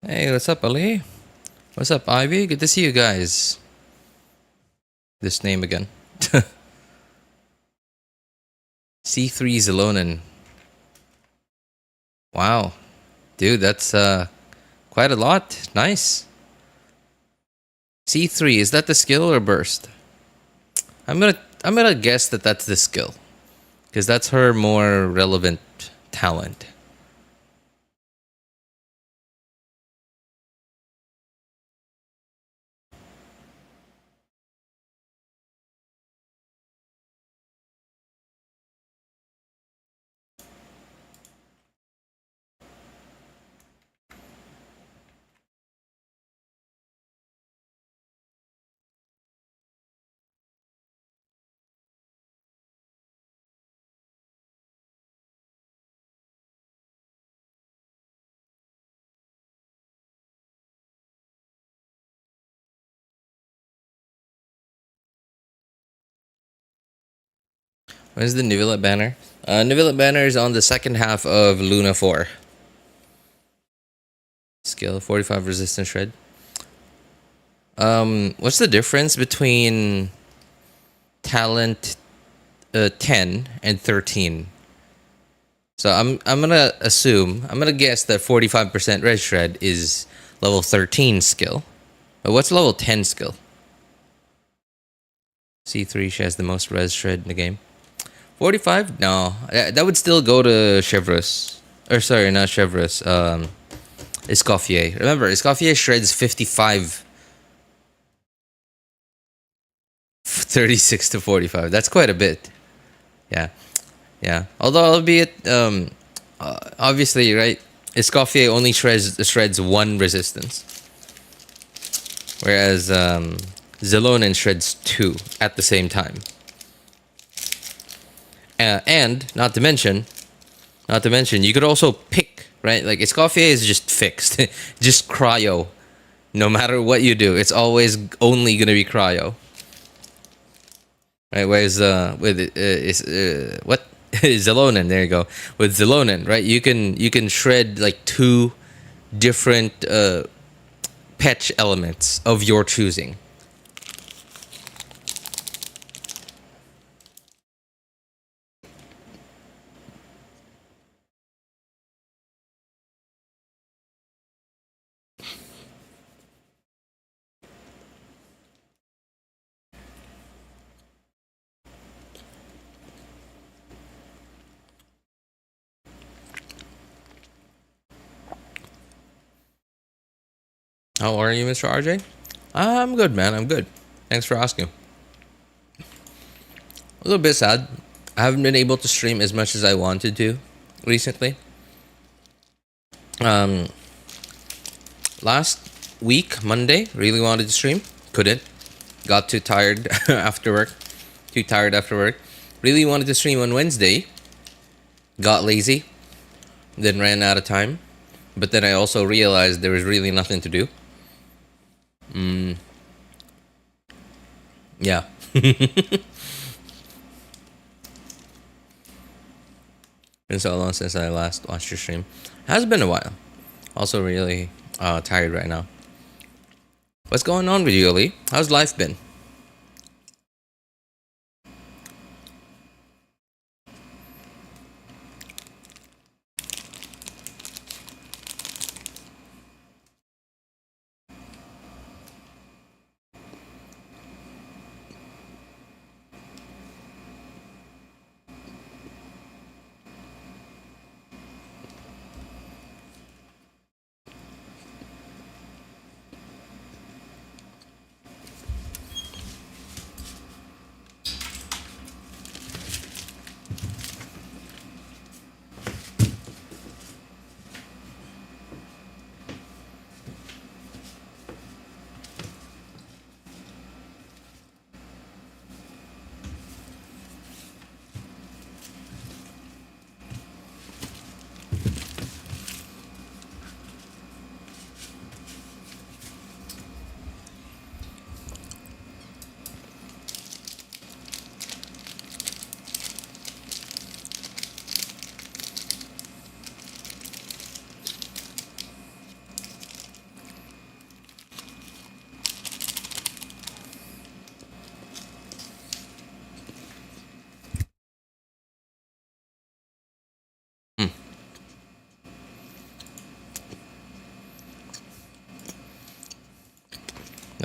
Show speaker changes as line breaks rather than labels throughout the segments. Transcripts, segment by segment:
Hey, what's up, Ali? What's up, Ivy? Good to see you guys. This name again. C3 Zalonen. Wow. Dude, that's quite a lot. Nice. C3, is that the skill or burst? I'm gonna guess that that's the skill. Because that's her more relevant talent. Where's the Neuvillette banner? Neuvillette banner is on the second half of Luna 4. Skill 45 resistance shred. What's the difference between talent 10 and 13? So I'm gonna guess that 45% res shred is level 13 skill. But what's level 10 skill? C3, she has the most res shred in the game. 45? No, that would still go to Chevreuse. Or sorry, not Chevreuse. Escoffier. Remember, Escoffier shreds 55, 36 to 45. That's quite a bit. Yeah, yeah. Although, albeit, obviously, right? Escoffier only shreds one resistance, whereas Zalonen shreds two at the same time. And not to mention, you could also pick, right? Like Escoffier is just fixed, just cryo. No matter what you do, it's always only gonna be cryo. Right? Whereas what Zalonen? There you go. With Zalonen, right? You can shred like two different patch elements of your choosing. How are you, Mr. RJ? I'm good, man. I'm good. Thanks for asking. A little bit sad. I haven't been able to stream as much as I wanted to recently. Um, Last week, Monday, really wanted to stream. Couldn't. Got too tired after work. Too tired after work. Really wanted to stream on Wednesday. Got lazy. Then ran out of time. But then I also realized there was really nothing to do. Yeah. Been so long since I last watched your stream. Has been a while. Also really tired right now. What's going on with you, Ali? How's life been?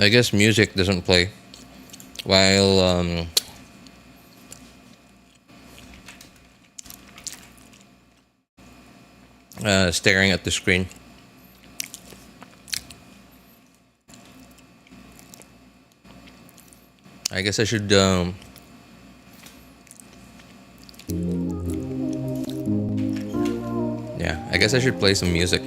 I guess music doesn't play while staring at the screen. I guess I should yeah, I guess I should play some music.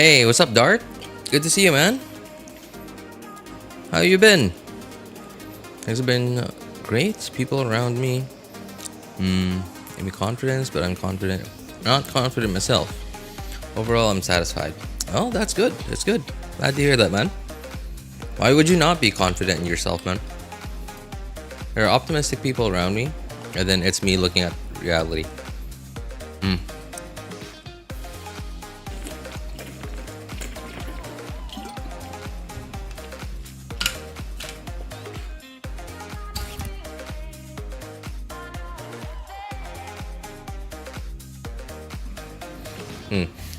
Hey, what's up, Dart? Good to see you, man. How you been? Has it been great? People around me give me confidence, but I'm confident. Not confident myself. Overall, I'm satisfied. Oh, that's good. That's good. Glad to hear that, man. Why would you not be confident in yourself, man? There are optimistic people around me, and then it's me looking at reality.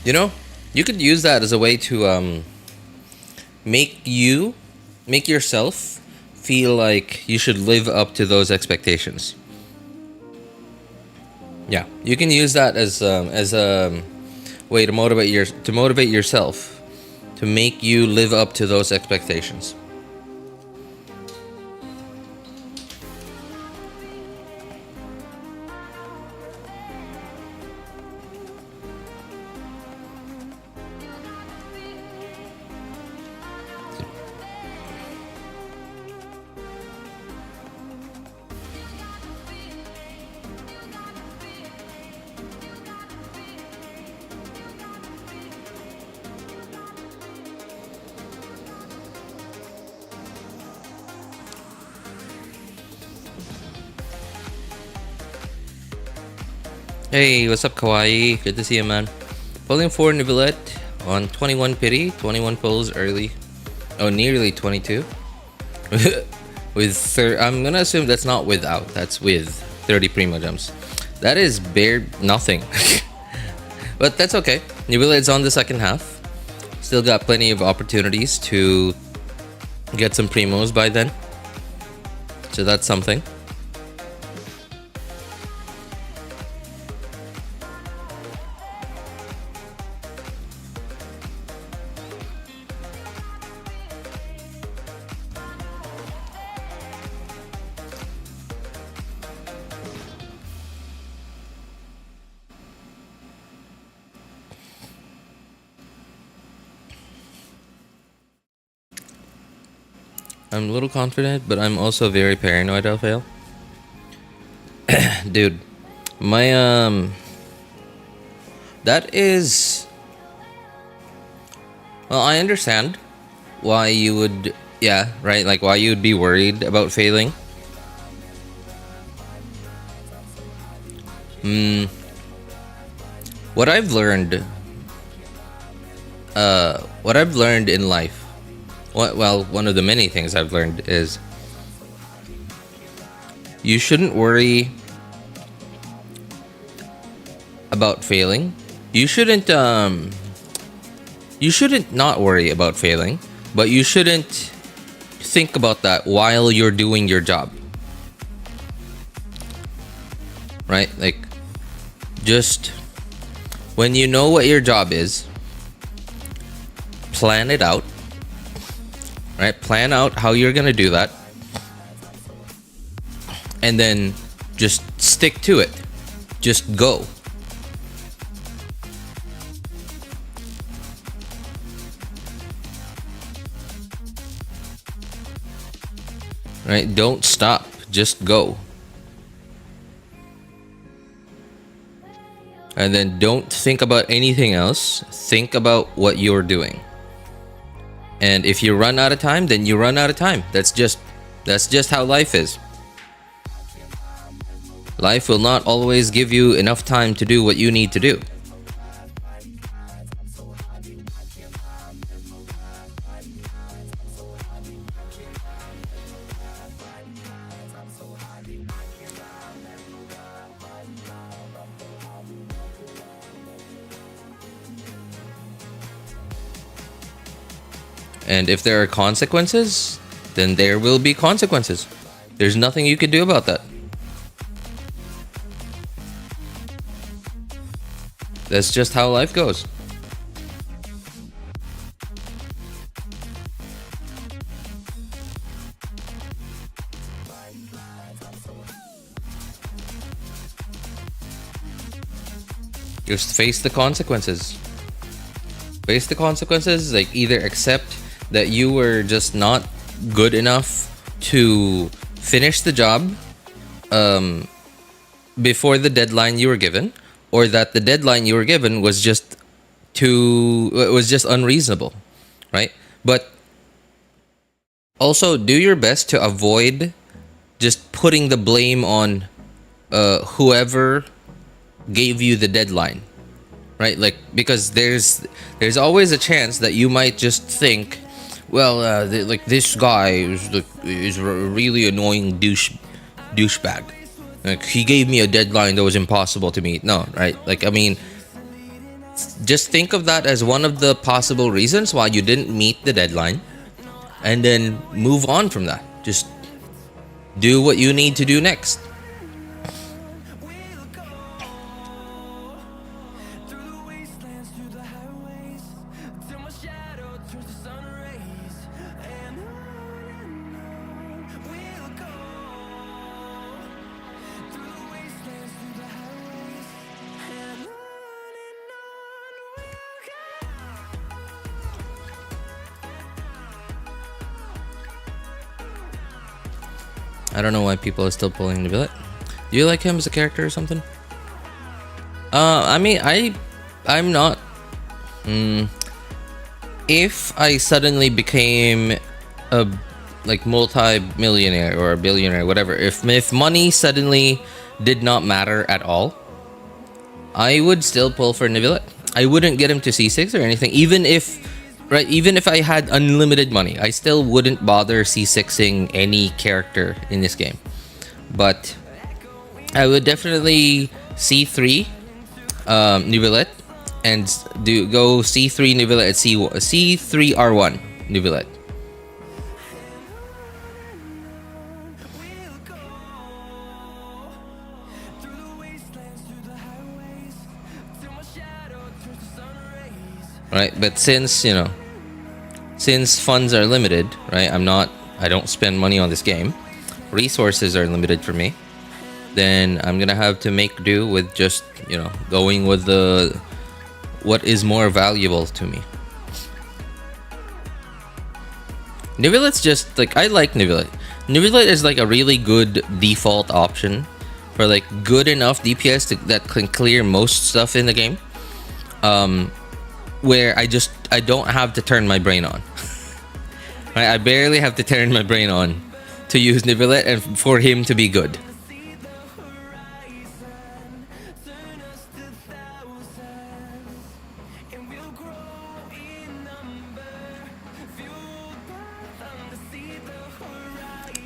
You know, you could use that as a way to make yourself feel like you should live up to those expectations. Yeah, you can use that as a way to motivate yourself to make you live up to those expectations. Hey, what's up, Kawaii? Good to see you, man. Pulling for Neuvillette on 21 pity, 21 pulls early. Oh, nearly 22. I'm gonna assume that's not without, that's with 30 primo gems. That is bare nothing. But that's okay. Neuvillette's on the second half. Still got plenty of opportunities to get some primos by then. So that's something. I'm a little confident, but I'm also very paranoid I'll fail. Dude, my that is, well, I understand why you would, yeah, right, like why you would be worried about failing. What I've learned in life, well, one of the many things I've learned is you shouldn't worry about failing. You shouldn't not worry about failing, but you shouldn't think about that while you're doing your job. Right? Like, just when you know what your job is, plan it out. Right? Plan out how you're gonna do that, and then just stick to it. Just go. Right? Don't stop. Just go. And then don't think about anything else. Think about what you're doing. And if you run out of time, then you run out of time. That's just That's just how life is. Life will not always give you enough time to do what you need to do. And if there are consequences, then there will be consequences. There's nothing you can do about that. That's just how life goes. Just face the consequences. Face the consequences, like either accept that you were just not good enough to finish the job before the deadline you were given, or that the deadline you were given was just unreasonable, right? But also do your best to avoid just putting the blame on whoever gave you the deadline, right? Like, because there's always a chance that you might just think, well, like this guy is a really annoying douchebag. Like, he gave me a deadline that was impossible to meet. No, right? Like, I mean, just think of that as one of the possible reasons why you didn't meet the deadline, and then move on from that. Just do what you need to do next. I don't know why people are still pulling Neuvillette. Do you like him as a character or something? I mean, I'm not. If I suddenly became a multi-millionaire or a billionaire, whatever, if money suddenly did not matter at all, I would still pull for Neuvillette. I wouldn't get him to C6 or anything, even if I had unlimited money, I still wouldn't bother C6ing any character in this game. But I would definitely C3 Neuvillette and go C3 Neuvillette at C3 R1 Neuvillette. Right, but since funds are limited, right? I don't spend money on this game. Resources are limited for me. Then I'm gonna have to make do with just, going with what is more valuable to me. Neuvillette's just like, I like Neuvillette. Neuvillette is like a really good default option for like good enough DPS that can clear most stuff in the game. Where I don't have to turn my brain on. Right? I barely have to turn my brain on to use Neuvillette and for him to be good.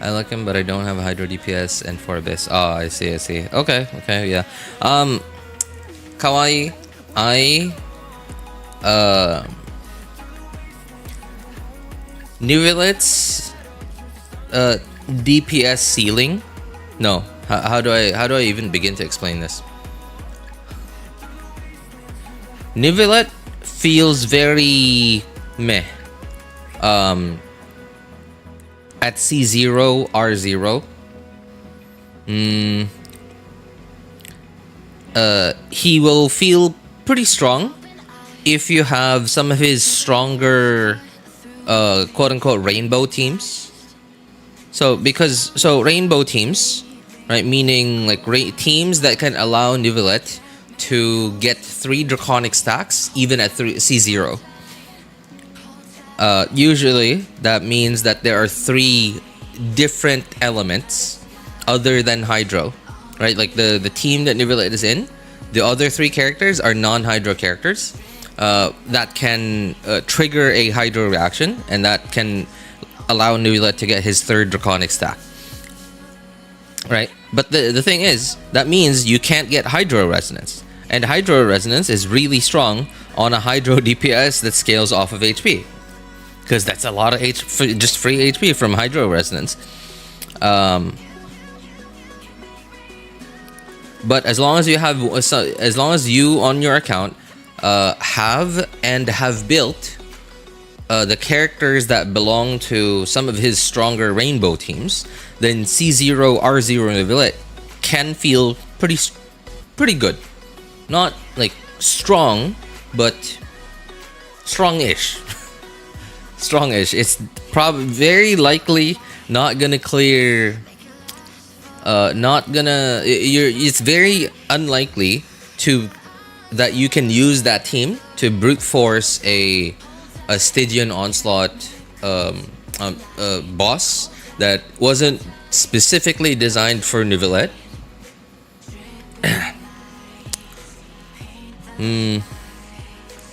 I like him, but I don't have a Hydro DPS and 4 Abyss. Oh, I see. Okay, yeah. Kawaii, Neuvillette's DPS ceiling. No, how do I even begin to explain this? Neuvillette feels very meh. At C0 R0. He will feel pretty strong if you have some of his stronger quote-unquote rainbow teams. So rainbow teams, right, meaning like teams that can allow Neuvillette to get 3 draconic stacks even at C0. Usually that means that there are 3 different elements other than Hydro, right? Like the team that Neuvillette is in, the other three characters are non-Hydro characters that can trigger a Hydro reaction, and that can allow Neuvillette to get his third Draconic stack, right? But the thing is, that means you can't get Hydro Resonance, and Hydro Resonance is really strong on a Hydro DPS that scales off of HP, because that's a lot of just free HP from Hydro Resonance. But as long as you have, as long as you on your account have built the characters that belong to some of his stronger rainbow teams, then C0, R0, and Neuvillette can feel pretty good. Not like strong, but strong-ish. Strong-ish. It's probably very likely not gonna clear. It's very unlikely that you can use that team to brute force a Stygian Onslaught boss that wasn't specifically designed for Neuvillette.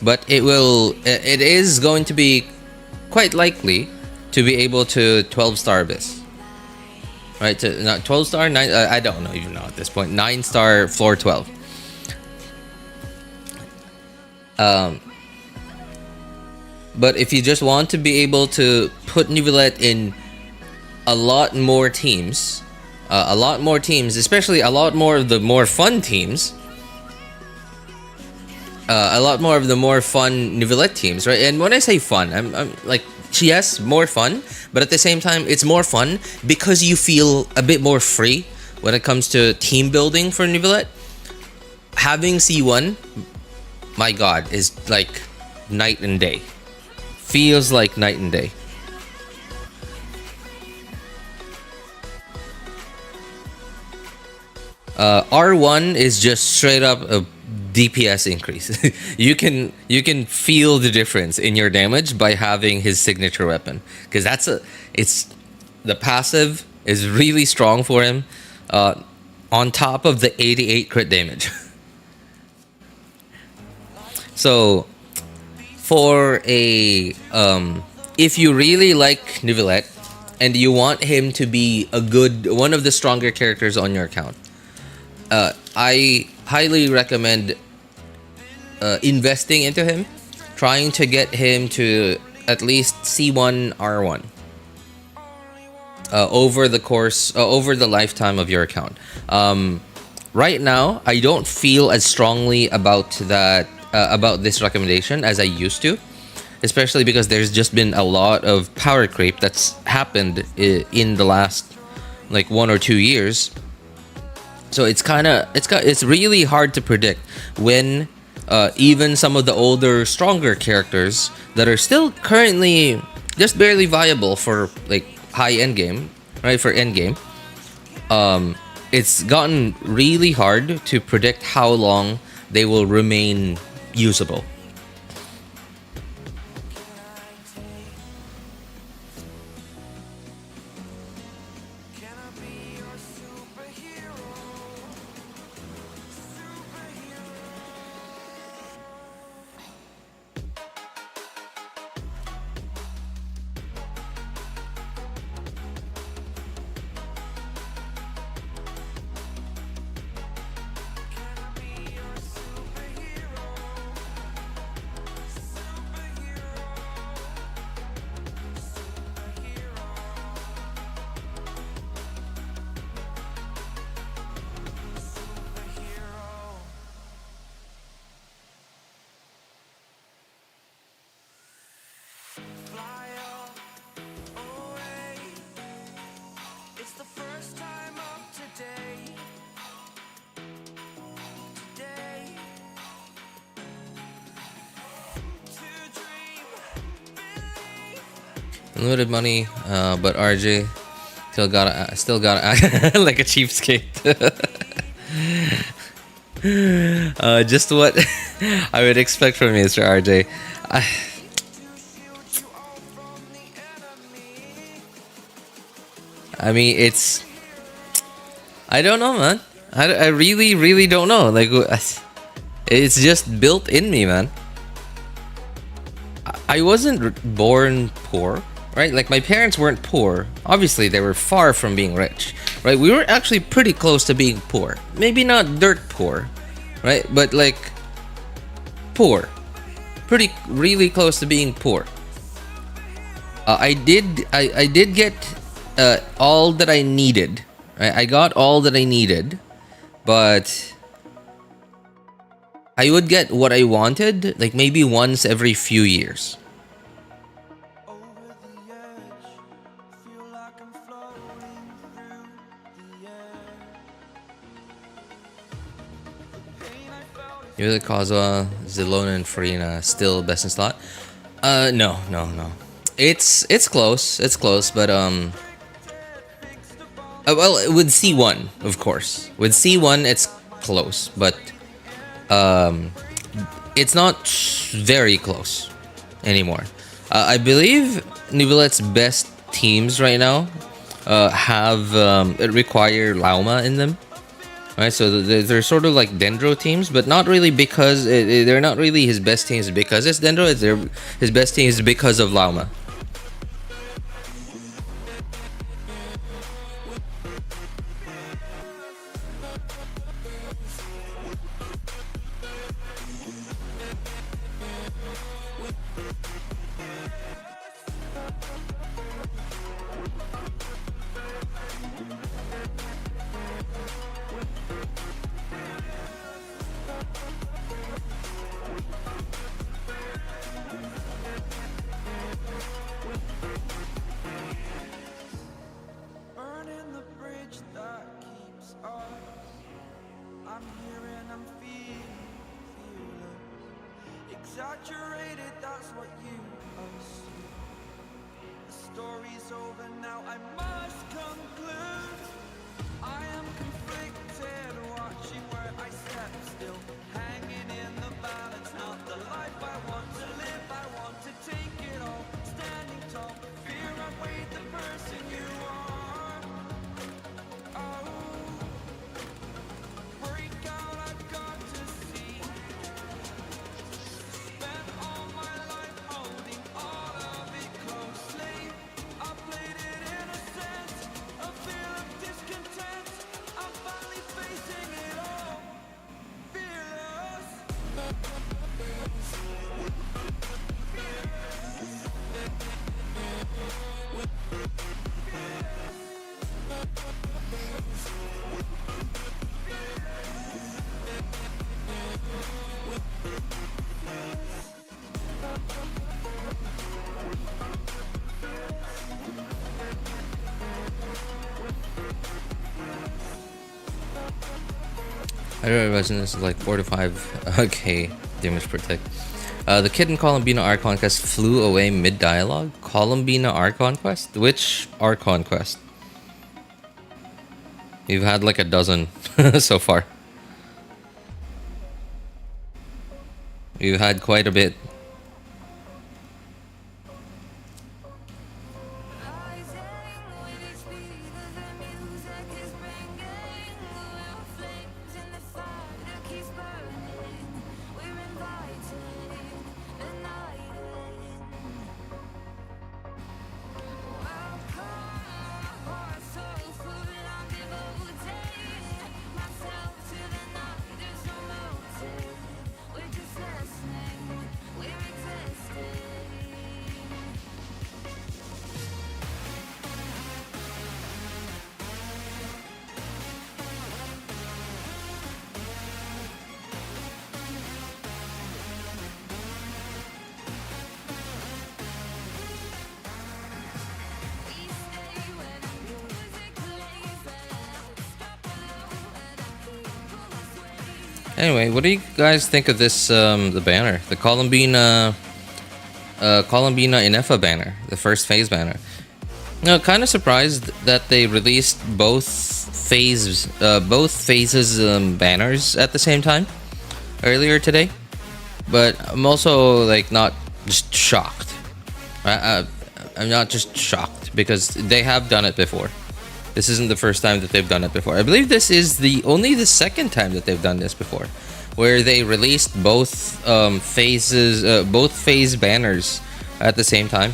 But it is going to be quite likely to be able to 12-star this. Right, to not 12-star, 9. I don't know even know at this point. 9-star floor 12. But if you just want to be able to put Neuvillette in a lot more teams, especially a lot more of the more fun teams, a lot more of the more fun Neuvillette teams, right? And when I say fun, I'm like, yes, more fun, but at the same time, it's more fun because you feel a bit more free when it comes to team building for Neuvillette. Having C1, my god, is like night and day. Feels like night and day. R1 is just straight up a DPS increase. you can feel the difference in your damage by having his signature weapon, because the passive is really strong for him, on top of the 88 crit damage. So for if you really like Neuvillette and you want him to be one of the stronger characters on your account, I highly recommend investing into him, trying to get him to at least C1 R1 over the lifetime of your account. Right now, I don't feel as strongly about this recommendation as I used to, especially because there's just been a lot of power creep that's happened in the last like 1 or 2 years. So it's really hard to predict when even some of the older, stronger characters that are still currently just barely viable for like high end game, right? For end game, it's gotten really hard to predict how long they will remain usable. Unlimited money, but RJ still gotta act like a cheapskate. Just what I would expect from Mr. RJ. I mean, I don't know, man. I really, really don't know. Like, it's just built in me, man. I wasn't born poor, right? Like, my parents weren't poor. Obviously, they were far from being rich, right? We were actually pretty close to being poor. Maybe not dirt poor, right? But, like, poor. Really close to being poor. I did get all that I needed. Right? I got all that I needed, but I would get what I wanted, like maybe once every few years. You're the Kazuha, Zelona, and Farina still best in slot. No. It's close, but well, with C1, of course. With C1, it's close, but it's not very close anymore. I believe Neuvillette's best teams right now have require Lauma in them. Right, so they're sort of like Dendro teams, but not really because they're not really his best teams because it's Dendro. His best teams because of Lauma. I don't imagine this is like 4 to 5 k damage per tick. The kid in Columbina Art Conquest flew away mid-dialogue. Columbina Art Conquest? Which Art Conquest? You've had like a dozen so far. You've had quite a bit. Anyway, what do you guys think of this, the banner? The Columbina Ineffa banner, the first phase banner. No, kind of surprised that they released both phases banners at the same time earlier today. But I'm also like not just shocked. I'm not just shocked because they have done it before. This isn't the first time that they've done it before. I believe this is only the second time that they've done this before, where they released both phase banners at the same time.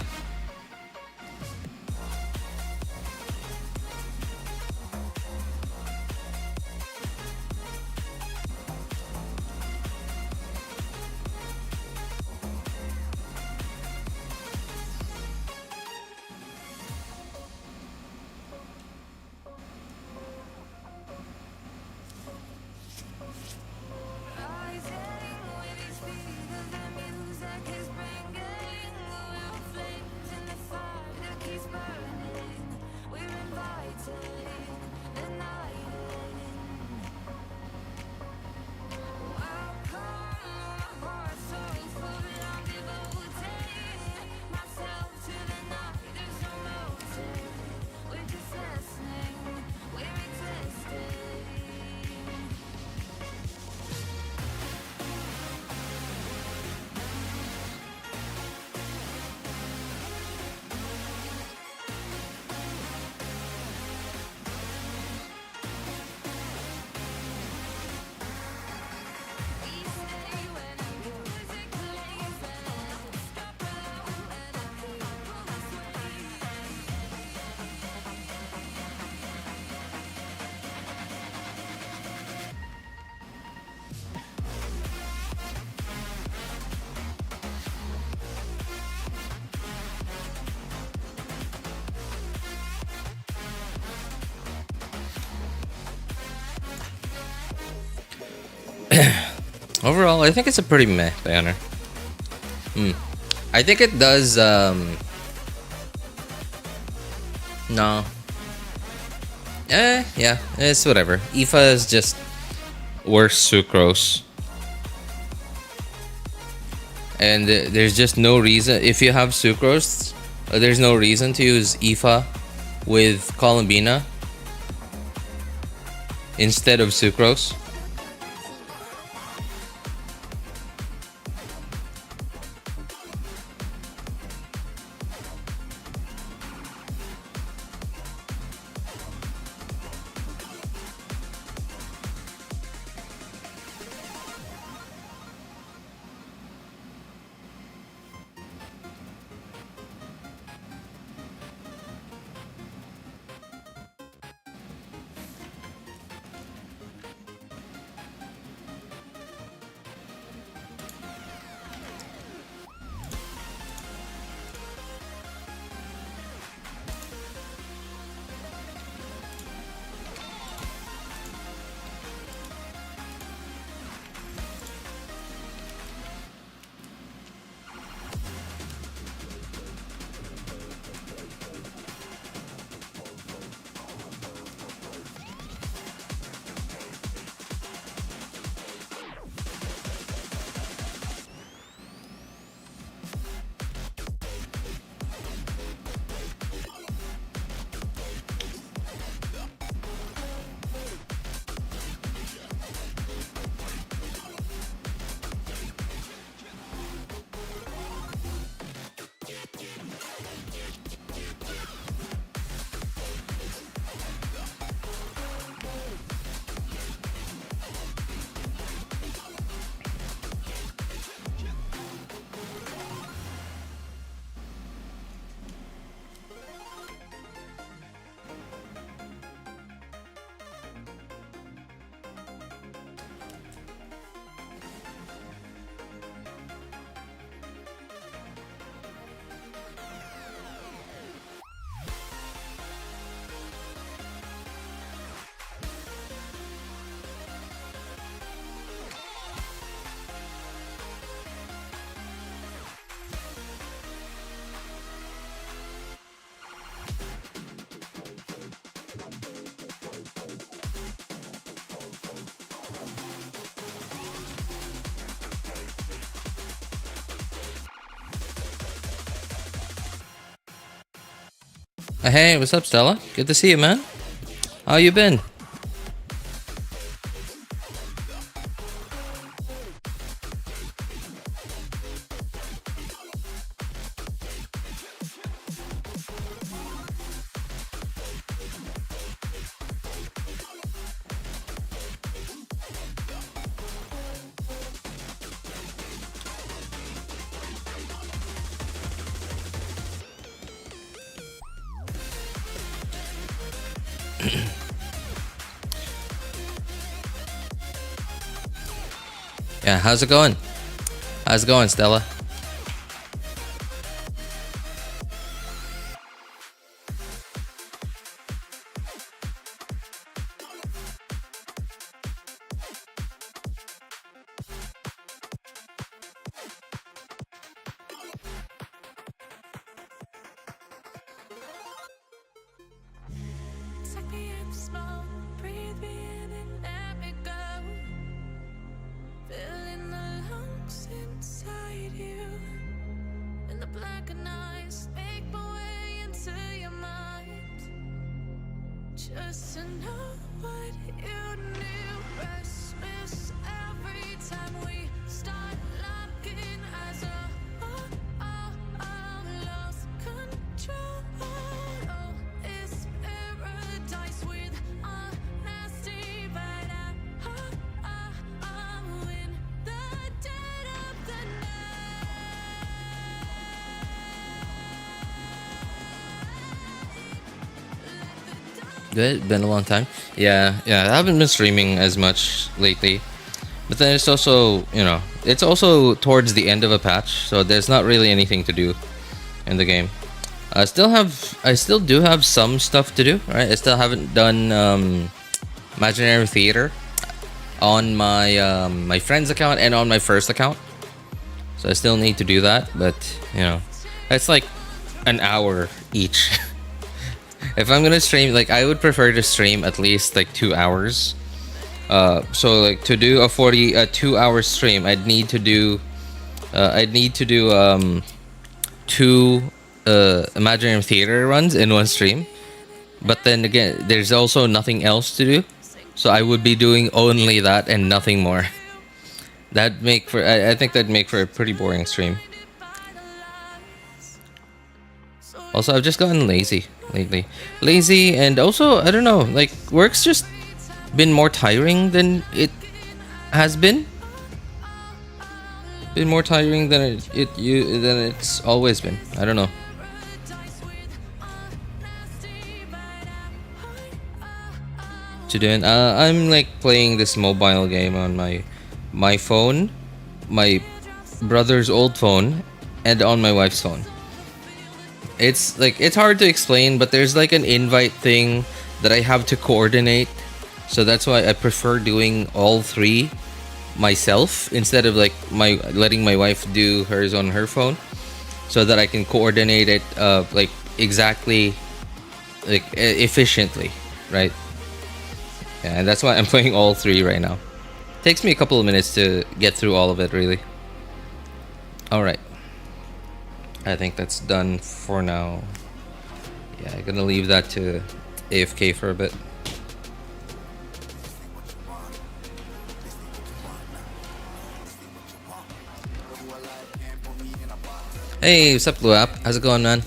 Overall, I think it's a pretty meh banner. I think it does, no. Yeah, it's whatever. Iffa is just worse sucrose. And there's just no reason, if you have sucrose, there's no reason to use Iffa with Columbina instead of sucrose. Hey, what's up, Stella? Good to see you, man. How you been? Yeah, how's it going? How's it going, Stella?
Suck me in small, breathe me in and let me go. Filling the lungs inside you. In the blackened eyes, make my way into your mind. Just to know what you knew. Restless every time we start locking eyes. Lost control. Oh, it's paradise with honesty, but I'm in the dead of the
Good. Been a long time. Yeah, I haven't been streaming as much lately. But then it's also, it's also towards the end of a patch, so there's not really anything to do in the game. I still do have some stuff to do, right? I still haven't done Imaginarium Theater on my friend's account and on my first account. So I still need to do that, but it's like an hour each. If I'm gonna stream, like, I would prefer to stream at least like 2 hours. So like to do a 2-hour stream, I'd need to do two Imaginarium Theater runs in one stream. But then again, there's also nothing else to do, so I would be doing only that and nothing more. I think that'd make for a pretty boring stream. Also, I've just gotten lazy lately. Lazy, and also, I don't know, like, work's just been more tiring than it has been. Been more tiring than than it's always been. I don't know. I'm like playing this mobile game on my phone, my brother's old phone, and on my wife's phone. It's hard to explain, but there's like an invite thing that I have to coordinate. So that's why I prefer doing all three myself instead of like letting my wife do hers on her phone, so that I can coordinate it like exactly, like efficiently, right? Yeah, and that's why I'm playing all three right now. Takes me a couple of minutes to get through all of it, really. All right. I think that's done for now. Yeah, I'm gonna leave that to AFK for a bit. Hey, what's up, Blue App? How's it going, man?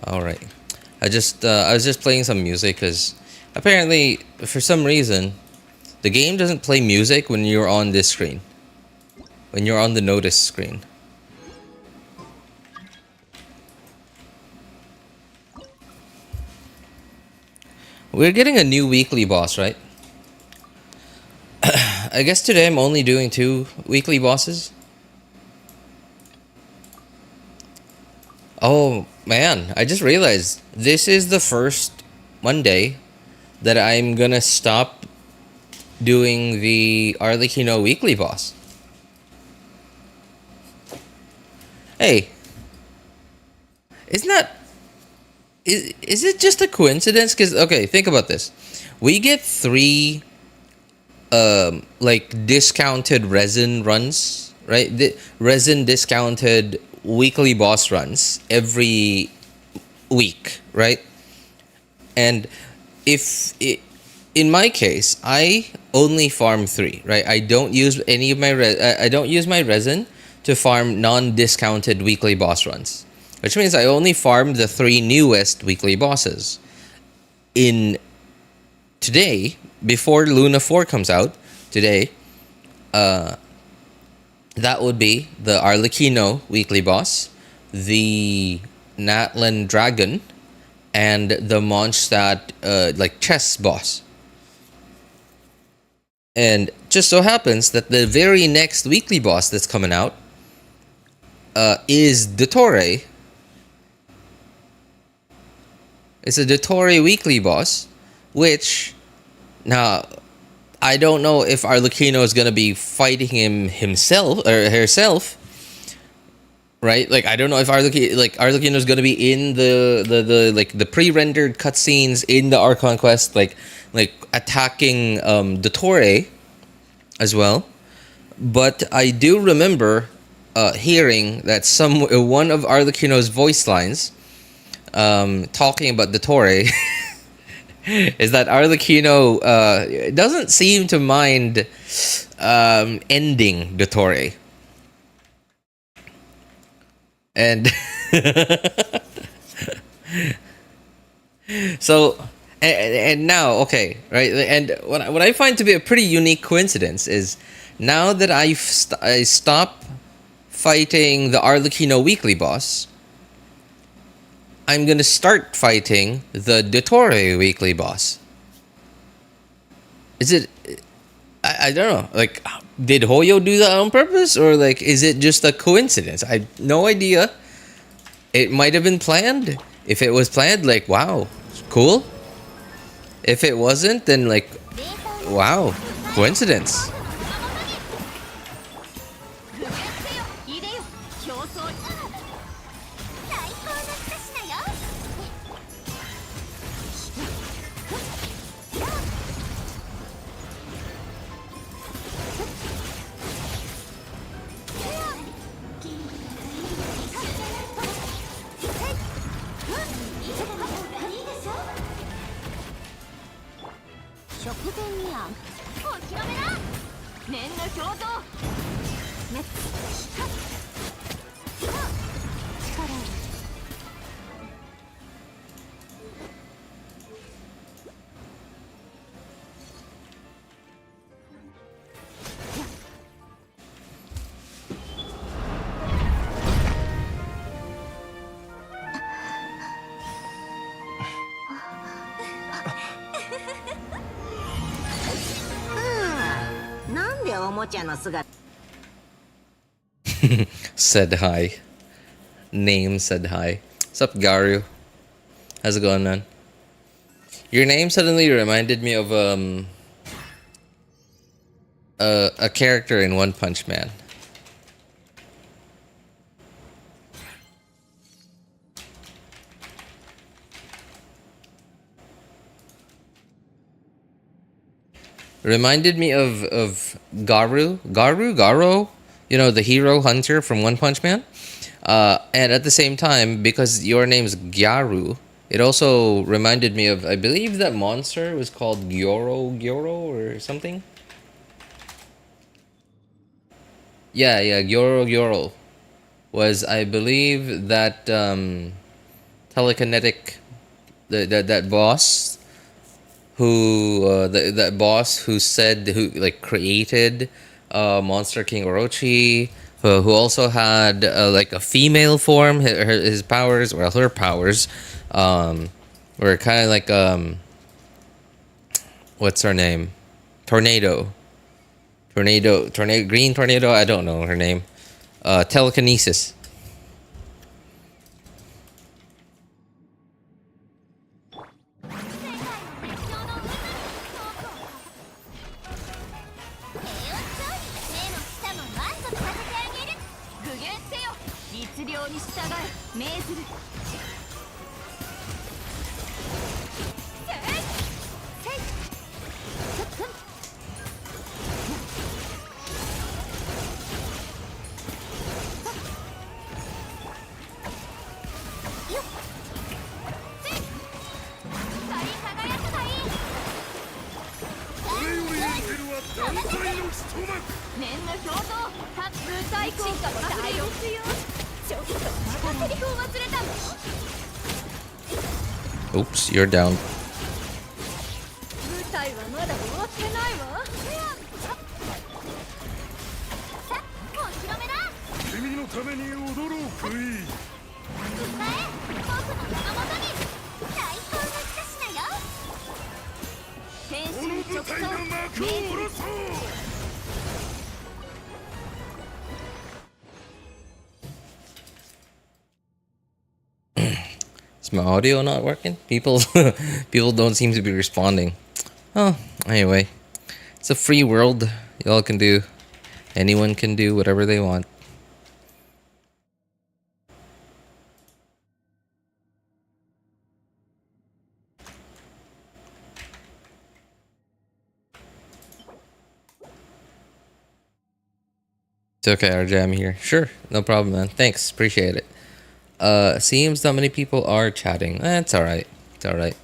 All right. I was just playing some music because apparently, for some reason, the game doesn't play music when you're on this screen. When you're on the notice screen. We're getting a new weekly boss, right? I guess today I'm only doing 2 weekly bosses. Oh man, I just realized this is the first Monday that I'm gonna stop doing the Arlecchino weekly boss. Hey, isn't that... Is it just a coincidence? Because, okay, think about this. We get 3 like discounted resin runs, right? The resin discounted weekly boss runs every week, right? And in my case, I only farm 3, right? I don't use any of my I don't use my resin to farm non-discounted weekly boss runs, which means I only farm the 3 newest weekly bosses. In today, before Luna 4 comes out, today, that would be the Arlecchino weekly boss, the Natlan Dragon and the Mondstadt like chess boss. And just so happens that the very next weekly boss that's coming out is Dottore. It's a Dottore weekly boss, which now I don't know if Arlecchino is gonna be fighting him himself or herself, right? Like I don't know if Arlecchino is gonna be in the like the pre-rendered cutscenes in the Archon quest, like attacking Dottore as well. But I do remember hearing that one of Arlecchino's voice lines talking about Dottore is that Arlecchino doesn't seem to mind ending Dottore. And so and now, okay, right? And what I find to be a pretty unique coincidence is now that I stop fighting the Arlecchino weekly boss, I'm gonna start fighting the Dottore weekly boss. Is it? I don't know. Like, did Hoyo do that on purpose, or like, is it just a coincidence? I have no idea. It might have been planned. If it was planned, like, wow, cool. If it wasn't, then like, wow, coincidence. Said hi. Name said hi. What's up, Garou? How's it going, man? Your name suddenly reminded me of a character in One Punch Man. Reminded me of Garou, you know, the hero hunter from One Punch Man. And at the same time, because your name's Gyaru, it also reminded me of, I believe that monster was called Gyoro or something. Yeah, Gyoro was, I believe, that telekinetic, that boss who that boss who created Monster King Orochi, who also had like a female form. His powers, well, her powers, were kind of like what's her name? Tornado, Green Tornado. I don't know her name. Telekinesis. Oops, you're down. Is my audio not working? People people don't seem to be responding. Oh, anyway. It's a free world. Y'all can do. Anyone can do whatever they want. It's okay, RJ, I'm here. Sure, no problem, man. Thanks, appreciate it. Seems not many people are chatting. It's alright. It's alright.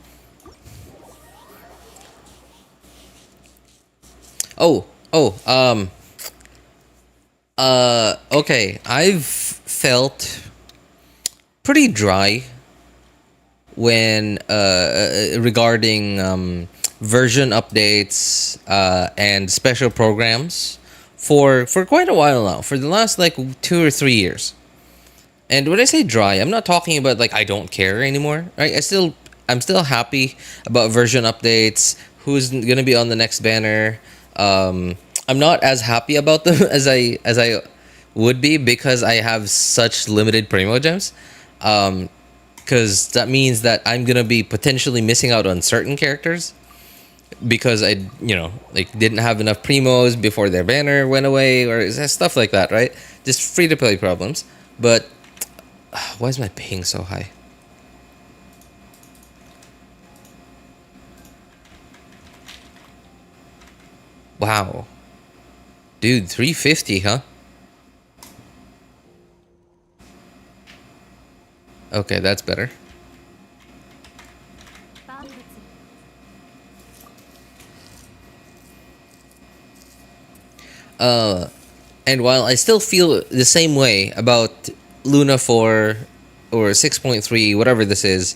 Okay. I've felt pretty dry when regarding version updates and special programs for quite a while now, for the last like 2 or 3 years. And when I say dry, I'm not talking about like I don't care anymore, right? I'm still happy about version updates, who's gonna be on the next banner. I'm not as happy about them as I would be because I have such limited primo gems. Because that means that I'm gonna be potentially missing out on certain characters because I, like didn't have enough primos before their banner went away or stuff like that, right? Just free to play problems. But why is my ping so high? Wow. Dude, 350, huh? Okay, that's better. And while I still feel the same way about Luna 4 or 6.3, whatever this is,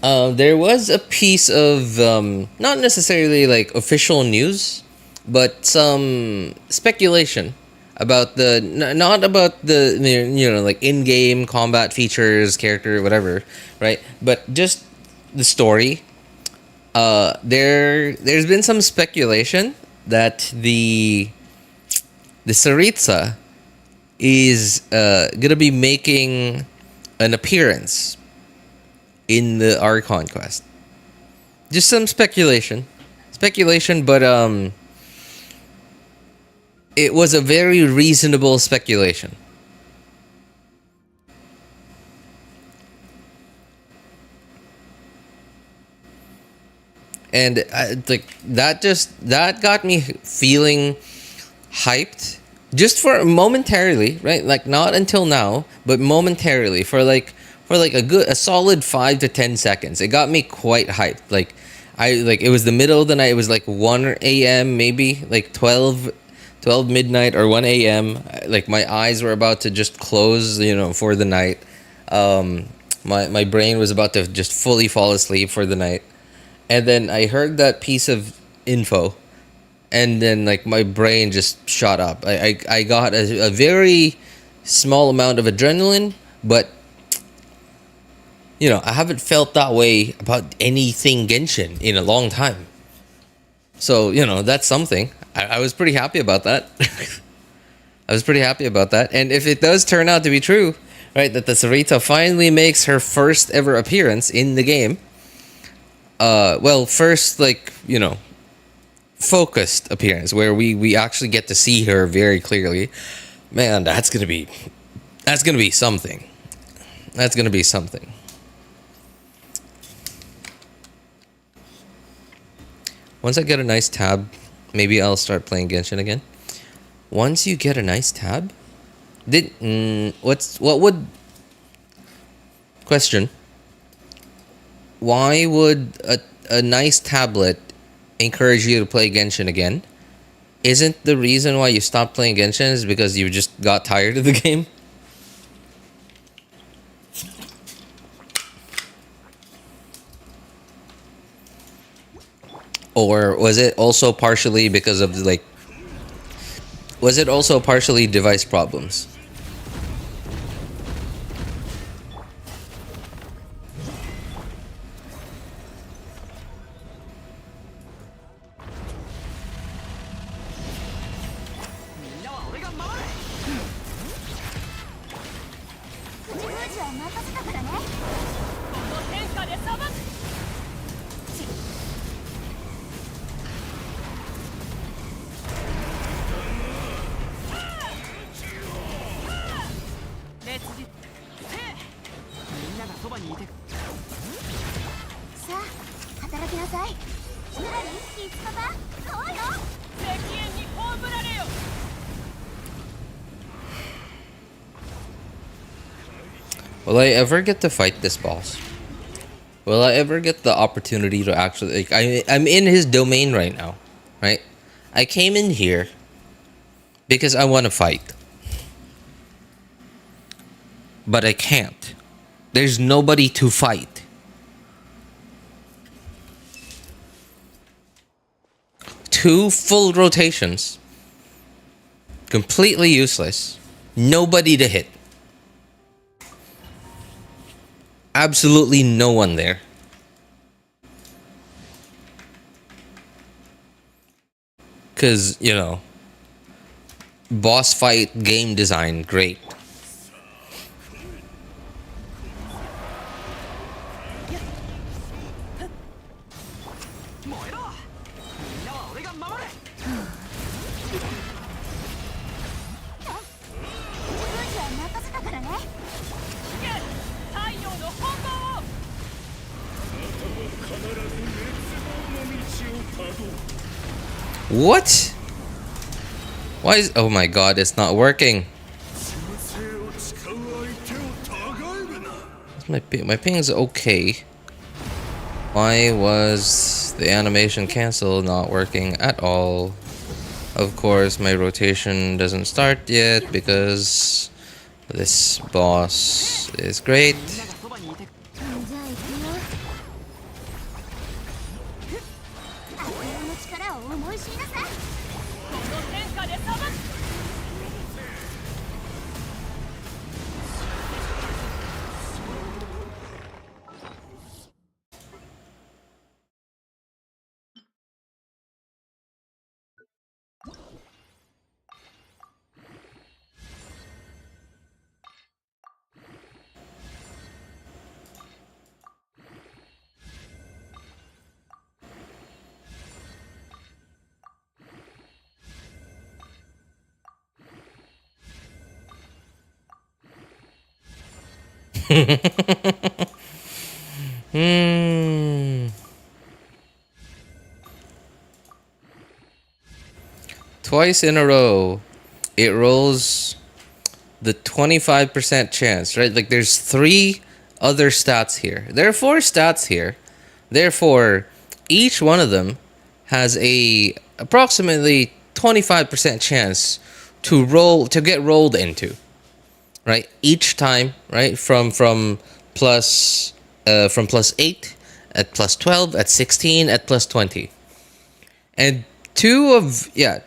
there was a piece of not necessarily like official news, but some speculation about not about the like in-game combat features, character, whatever, right? But just the story. There's been some speculation that the Tsaritsa is gonna be making an appearance in the Archon quest. Just some speculation, but it was a very reasonable speculation. And that got me feeling hyped just for momentarily, right? Like not until now, but momentarily for a solid 5 to 10 seconds. It got me quite hyped. Like it was the middle of the night. It was like 1 a.m. maybe, like 12 midnight or 1 a.m. Like my eyes were about to just close, for the night. My brain was about to just fully fall asleep for the night. And then I heard that piece of info, and then like my brain just shot up. I got a very small amount of adrenaline, but I haven't felt that way about anything Genshin in a long time. So that's something. I was pretty happy about that. I was pretty happy about that. And if it does turn out to be true, right, that the Tsaritsa finally makes her first ever appearance in the game. First, focused appearance where we actually get to see her very clearly. Man, that's gonna be something. That's gonna be something. Once I get a nice tab, maybe I'll start playing Genshin again. Once you get a nice tab, question? Why would a nice tablet encourage you to play Genshin again? Isn't the reason why you stopped playing Genshin is because you just got tired of the game? Or was it also partially because of was it also partially device problems?
働きなさい。なにいつかさそうよ。責任に葬られよ。
Will I ever get to fight this boss? Will I ever get the opportunity to actually, like, I'm in his domain right now, right? I came in here because I want to fight. But I can't. There's nobody to fight. Two full rotations. Completely useless. Nobody to hit. Absolutely no one there. Because, you know, boss fight game design, great. What? Why is... Oh my god, it's not working. My ping's okay. Why was the animation cancel not working at all? Of course, my rotation doesn't start yet because this boss is great. Twice in a row, it rolls the 25% chance, right? Like there's 3 other stats here. There are 4 stats here. Therefore, each one of them has a approximately 25% chance to get rolled into. Right? Each time, right? From plus 8 at plus 12 at 16 at plus 20. And two of the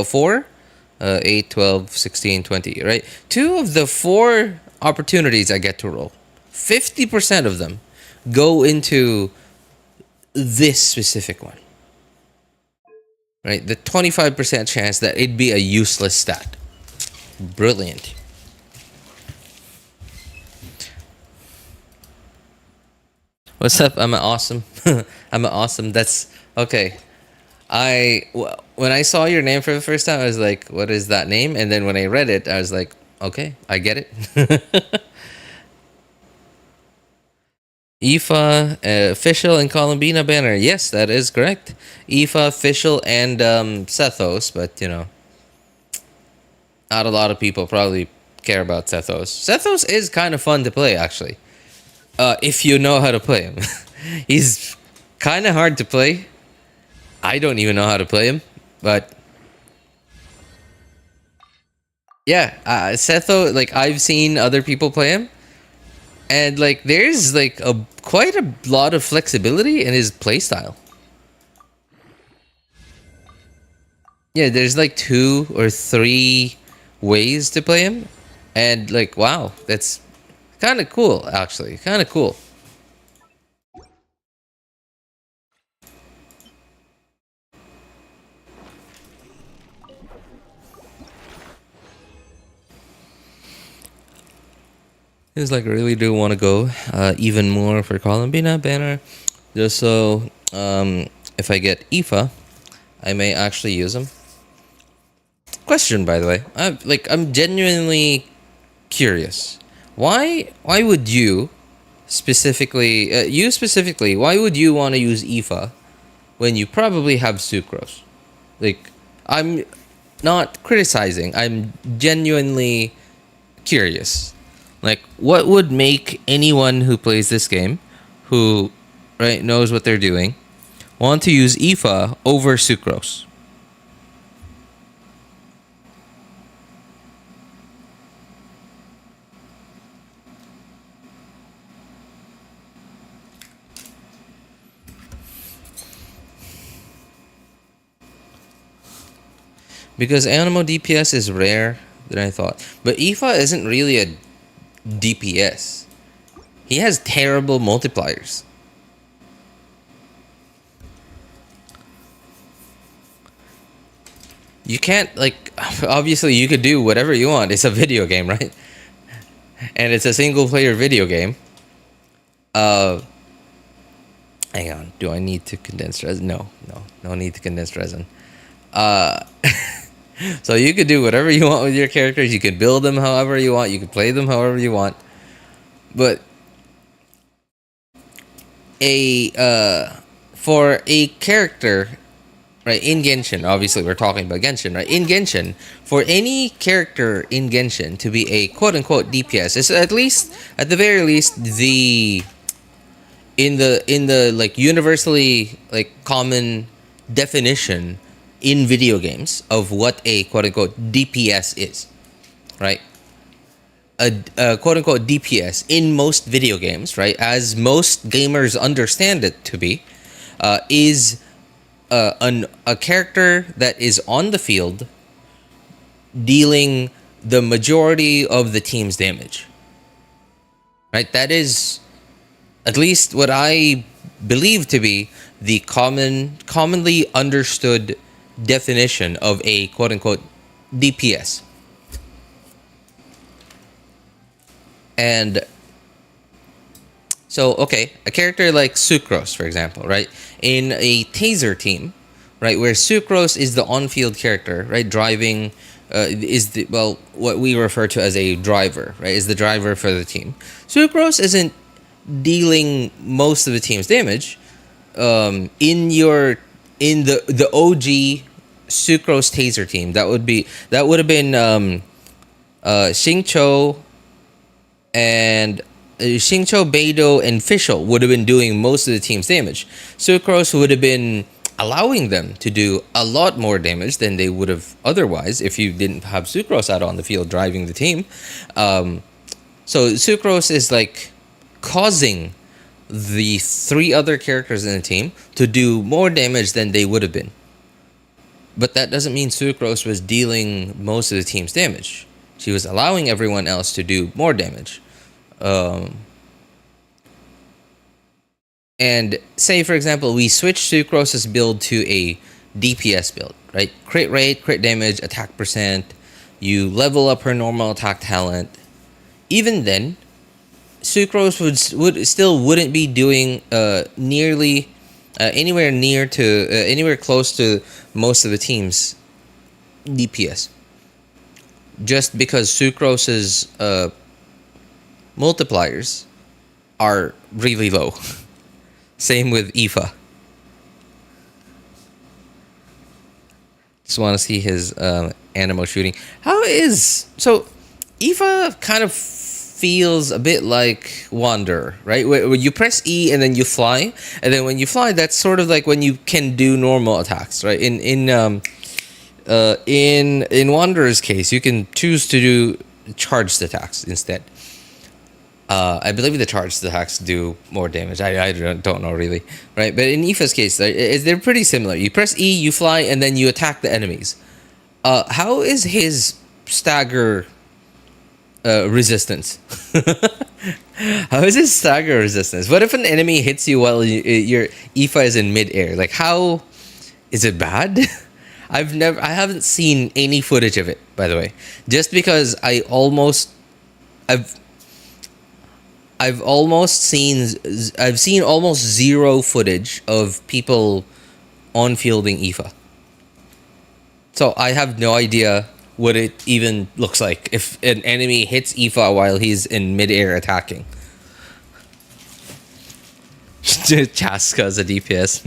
4 8 12 16 20, right? 2 of the 4 opportunities I get to roll, 50% of them go into this specific one, right? The 25% chance that it'd be a useless stat. Brilliant. What's up? I'm awesome. I'm awesome. That's okay. When I saw your name for the first time, I was like, "What is that name?" And then when I read it, I was like, "Okay, I get it." Iffa, Fischl, and Columbina banner. Yes, that is correct. Iffa, Fischl, and Sethos, but you know, not a lot of people probably care about Sethos. Sethos is kind of fun to play, actually. If you know how to play him. He's kind of hard to play. I don't even know how to play him, but yeah, Sethos, like I've seen other people play him, and like there's like quite a lot of flexibility in his playstyle. Yeah, there's like 2 or 3 ways to play him, and like wow, that's kind of cool, actually. Kind of cool. It's like I really do want to go even more for Columbina banner, just so if I get Iffa, I may actually use them. Question, by the way, I'm genuinely curious. Why would you specifically, you specifically, why would you want to use Iffa when you probably have sucrose? Like, I'm not criticizing. I'm genuinely curious. Like, what would make anyone who plays this game, who right knows what they're doing, want to use Iffa over sucrose? Because Animo DPS is rare than I thought. But Iffa isn't really a DPS. He has terrible multipliers. You can't, like, obviously you could do whatever you want. It's a video game, right? And it's a single player video game. Hang on. Do I need to condense resin? No need to condense resin. So you could do whatever you want with your characters. You could build them however you want. You could play them however you want. But for a character, right, in Genshin, obviously we're talking about Genshin, right? In Genshin, for any character in Genshin to be a quote-unquote DPS, is at the very least, in the like universally like common definition in video games of what a quote-unquote DPS is, right? A quote-unquote DPS in most video games, right, as most gamers understand it to be, is a character that is on the field dealing the majority of the team's damage, right? That is at least what I believe to be the commonly understood definition of a quote-unquote DPS. And so, okay, a character like Sucrose, for example, right? In a taser team, right, where Sucrose is the on-field character, right, driving, what we refer to as a driver, right, is the driver for the team. Sucrose isn't dealing most of the team's damage. In the OG Sucrose taser team, that would have been Xingqiu and Xingqiu, Beidou, and Fischl would have been doing most of the team's damage. Sucrose would have been allowing them to do a lot more damage than they would have otherwise if you didn't have Sucrose out on the field driving the team. So Sucrose is like causing the three other characters in the team to do more damage than they would have been. But that doesn't mean Sucrose was dealing most of the team's damage. She was allowing everyone else to do more damage. And say, for example, we switch Sucrose's build to a DPS build, right? Crit rate, crit damage, attack percent. You level up her normal attack talent. Even then, Sucrose wouldn't be doing anywhere close to most of the team's DPS. Just because Sucrose's multipliers are really low. Same with Iffa. Just want to see his Animo shooting. So Iffa kind of feels a bit like Wanderer, right? Where you press E and then you fly, and then when you fly, that's sort of like when you can do normal attacks, right? In Wanderer's case, you can choose to do charged attacks instead. I believe the charged attacks do more damage. I don't know really, right? But in Iffa's case, they're pretty similar. You press E, you fly, and then you attack the enemies. How is his stagger resistance? How is his stagger resistance? What if an enemy hits you while your Iffa is in midair? Like, how is it bad? I haven't seen any footage of it, by the way. Just because I've seen almost zero footage of people on fielding Iffa. So I have no idea what it even looks like if an enemy hits Iffa while he's in midair attacking. Chaska as a DPS.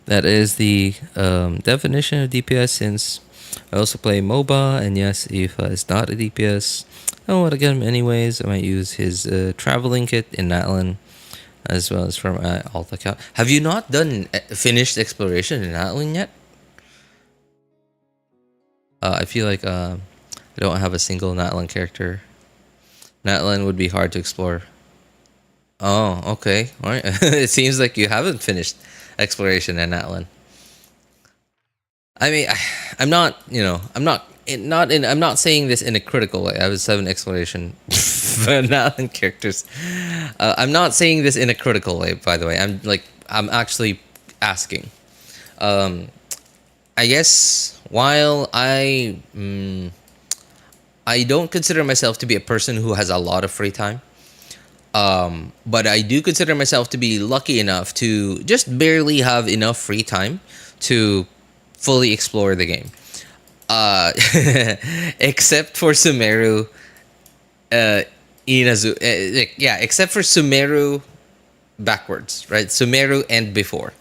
That is the definition of DPS, since I also play MOBA, and yes, Iffa is not a DPS. I don't want to get him anyways. I might use his traveling kit in Natlan, as well as from alt account. Have you not done finished exploration in Natlan yet? I feel like I don't have a single Natlan character. Natlan would be hard to explore. Oh, okay. All right. It seems like you haven't finished exploration in Natlan. I mean, I'm not, I'm not saying this in a critical way. I have 7 exploration for Natlan characters. I'm not saying this in a critical way, by the way. I'm actually asking. I guess while I don't consider myself to be a person who has a lot of free time. But I do consider myself to be lucky enough to just barely have enough free time to fully explore the game. Except for Sumeru, except for Sumeru backwards, right? Sumeru and before.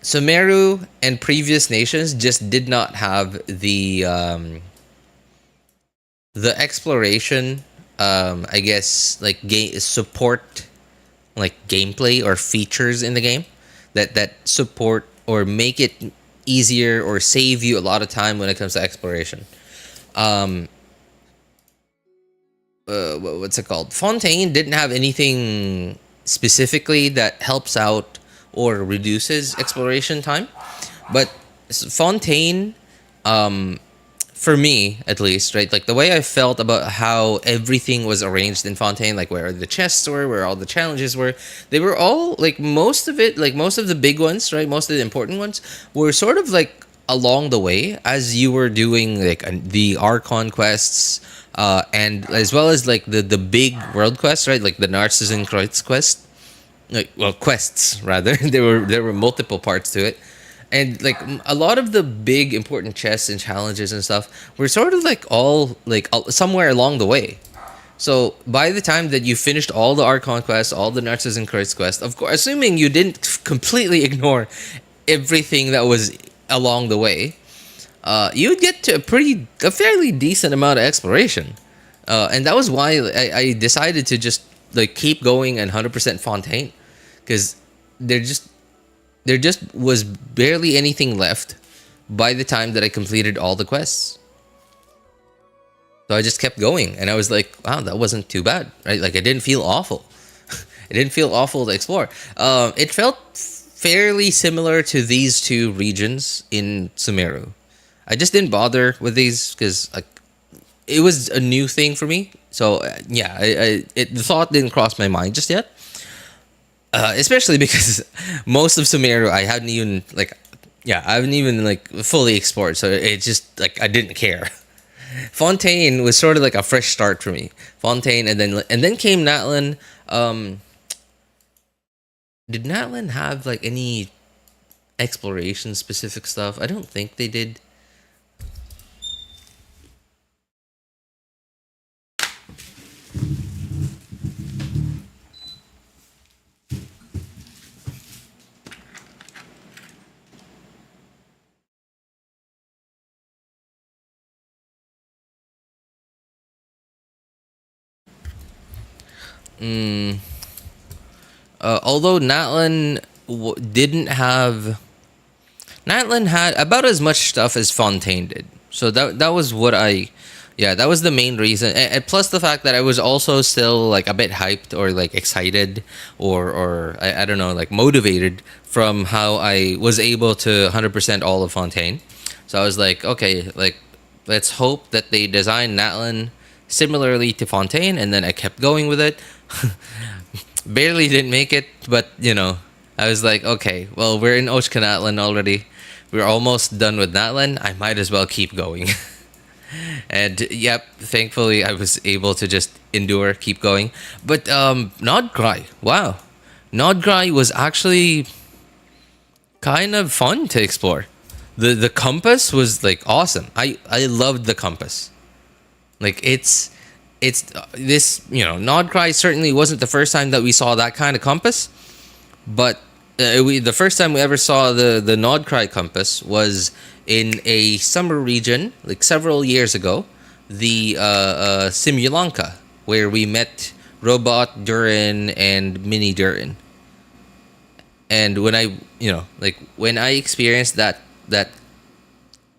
Sumeru and previous nations just did not have the exploration, I guess, like support, like gameplay or features in the game that support or make it easier or save you a lot of time when it comes to exploration. What's it called? Fontaine didn't have anything specifically that helps out or reduces exploration time, but Fontaine, for me at least, right, like the way I felt about how everything was arranged in Fontaine, like where the chests were, where all the challenges were, they were all like, most of it, like most of the big ones, right, most of the important ones were sort of like along the way as you were doing like the Archon quests, and as well as like the big world quests, right, like the Narcissus Kreuz quest, like, well, quests rather. there were multiple parts to it. And like a lot of the big important chests and challenges and stuff were sort of like all like somewhere along the way. So by the time that you finished all the Archon quests, all the Narcissus and Kreuz quests, of course, assuming you didn't completely ignore everything that was along the way, you would get to a fairly decent amount of exploration. And that was why I decided to just like keep going and 100% Fontaine, because there just was barely anything left by the time that I completed all the quests. So I just kept going, and I was like, wow, that wasn't too bad, right? Like, it didn't feel awful. It didn't feel awful to explore. It felt fairly similar to these two regions in Sumeru. I just didn't bother with these because it was a new thing for me. So yeah, the thought didn't cross my mind just yet. Especially because most of Sumeru I haven't even fully explored, so it just like I didn't care. Fontaine was sort of like a fresh start for me. Fontaine, and then came Natlan. Did Natlan have like any exploration specific stuff? I don't think they did. Although Natlan Natlan had about as much stuff as Fontaine did, so that was that was the main reason. And plus the fact that I was also still like a bit hyped or like excited or I don't know, like motivated from how I was able to 100% all of Fontaine. So I was like, okay, like let's hope that they design Natlan similarly to Fontaine, and then I kept going with it. Barely didn't make it, but I was like, okay, well, we're in Oshka Natlan already. We're almost done with Natlan. I might as well keep going. And yep, thankfully I was able to just endure, keep going. But Nodgrai, wow, Nodgrai was actually kind of fun to explore. The compass was like awesome. I loved the compass. Like it's this, Nod Cry certainly wasn't the first time that we saw that kind of compass, but the first time we ever saw the Nod Cry compass was in a summer region like several years ago, the Simulanka, where we met Robot Durin and Mini Durin. And when when I experienced that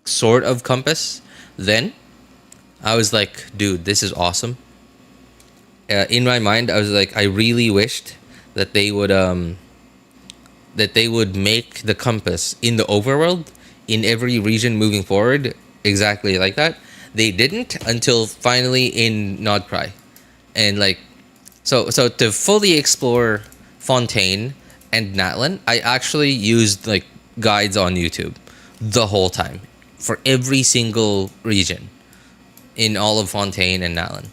sort of compass, then I was like, dude, this is awesome. In my mind, I was like, I really wished that they would make the compass in the overworld in every region moving forward exactly like that. They didn't until finally in Nod Cry, and like, so to fully explore Fontaine and Natlan, I actually used like guides on YouTube the whole time for every single region in all of Fontaine and Natlan.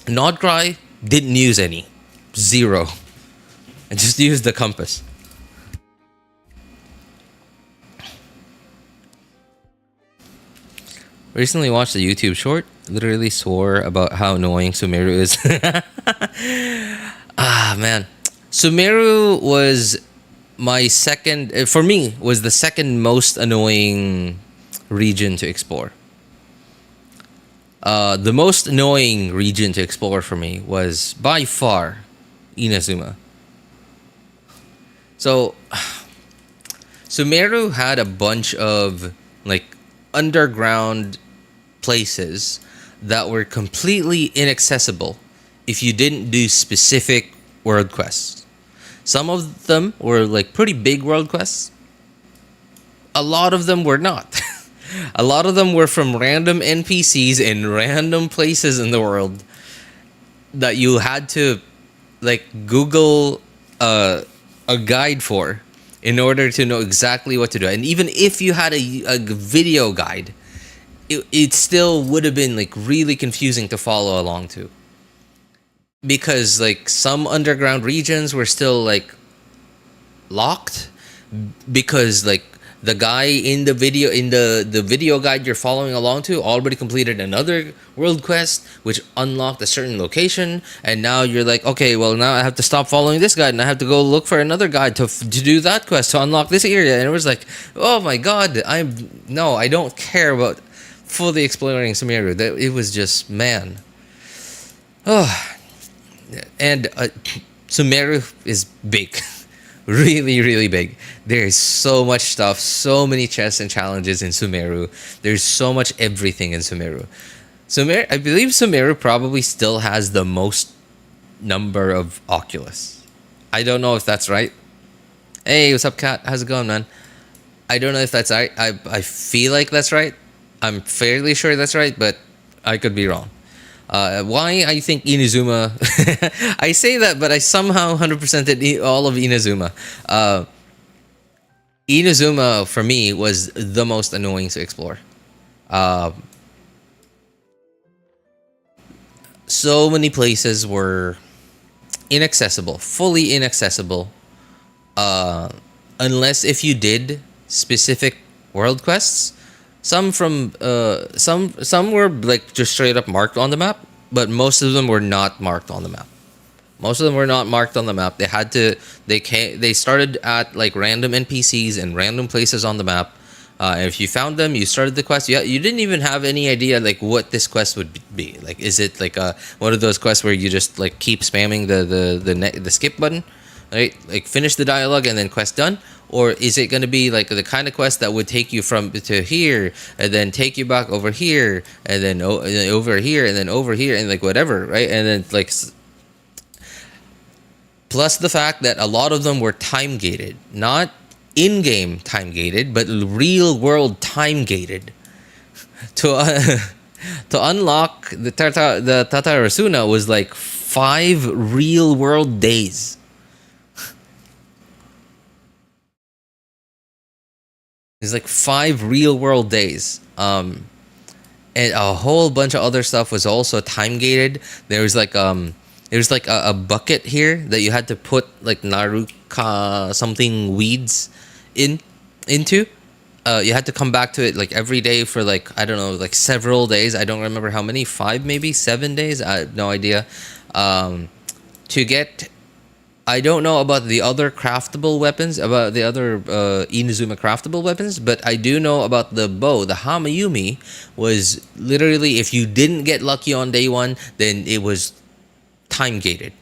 Nod Cry didn't use any. Zero. I just used the compass. Recently watched a YouTube short. Literally swore about how annoying Sumeru is. Ah, man. Sumeru was my second, for me, was the second most annoying region to explore. The most annoying region to explore for me was by far Inazuma. So, Sumeru had a bunch of like underground places that were completely inaccessible if you didn't do specific world quests. Some of them were like pretty big world quests. A lot of them were not. A lot of them were from random NPCs in random places in the world that you had to like Google a guide for in order to know exactly what to do. And even if you had a video guide, it still would have been like really confusing to follow along to. Because like some underground regions were still like locked because like the guy in the video guide you're following along to already completed another world quest which unlocked a certain location, and now you're like, okay, well now I have to stop following this guide and I have to go look for another guide to do that quest to unlock this area. And it was like, oh my god, I don't care about fully exploring Sumeru. That it was just, man. And Sumeru is big. Really, really big. There's so much stuff, so many chests and challenges in Sumeru. There's so much everything in Sumeru. I believe Sumeru probably still has the most number of Oculus. I don't know if that's right. Hey, what's up, Kat? How's it going, man? I don't know if that's right. I feel like that's right. I'm fairly sure that's right, but I could be wrong. Why I think Inazuma... I say that, but I somehow 100%ed all of Inazuma. Inazuma, for me, was the most annoying to explore. So many places were inaccessible, fully inaccessible. Unless if you did specific world quests. Some were like just straight up marked on the map, but most of them were not marked on the map. They started at like random NPCs and random places on the map. And if you found them, you started the quest. You didn't even have any idea like what this quest would be. Like, is it like one of those quests where you just like keep spamming the skip button, right? Like finish the dialogue and then quest done. Or is it going to be like the kind of quest that would take you from to here and then take you back over here and then over here and then over here and like whatever, right? And then like, plus the fact that a lot of them were time gated, not in-game time gated, but real world time gated. To unlock the Tatarasuna was like 5 real world days. It's like 5 real world days. And a whole bunch of other stuff was also time gated. There was like a bucket here that you had to put like Naruka something weeds into. you had to come back to it like every day for like, I don't know, like several days. I don't remember how many, 5 maybe 7 days. I have no idea. To get, I don't know about the other craftable weapons, about the other Inazuma craftable weapons, but I do know about the bow. The Hamayumi was literally, if you didn't get lucky on day 1, then it was time gated.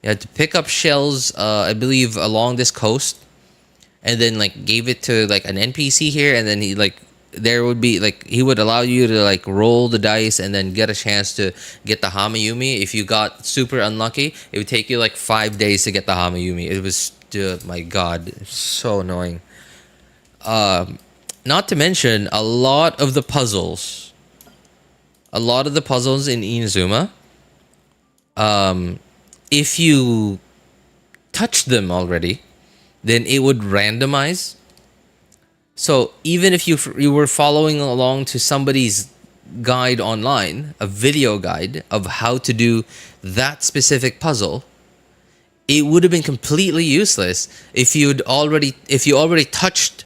You had to pick up shells, I believe, along this coast, and then like gave it to like an NPC here, and then there would be like, he would allow you to like roll the dice and then get a chance to get the Hamayumi. If you got super unlucky, it would take you like 5 days to get the Hamayumi. It was, my god, so annoying. Not to mention a lot of the puzzles in Inazuma, if you touch them already, then it would randomize. So even if you were following along to somebody's guide online, a video guide of how to do that specific puzzle, it would have been completely useless if you already touched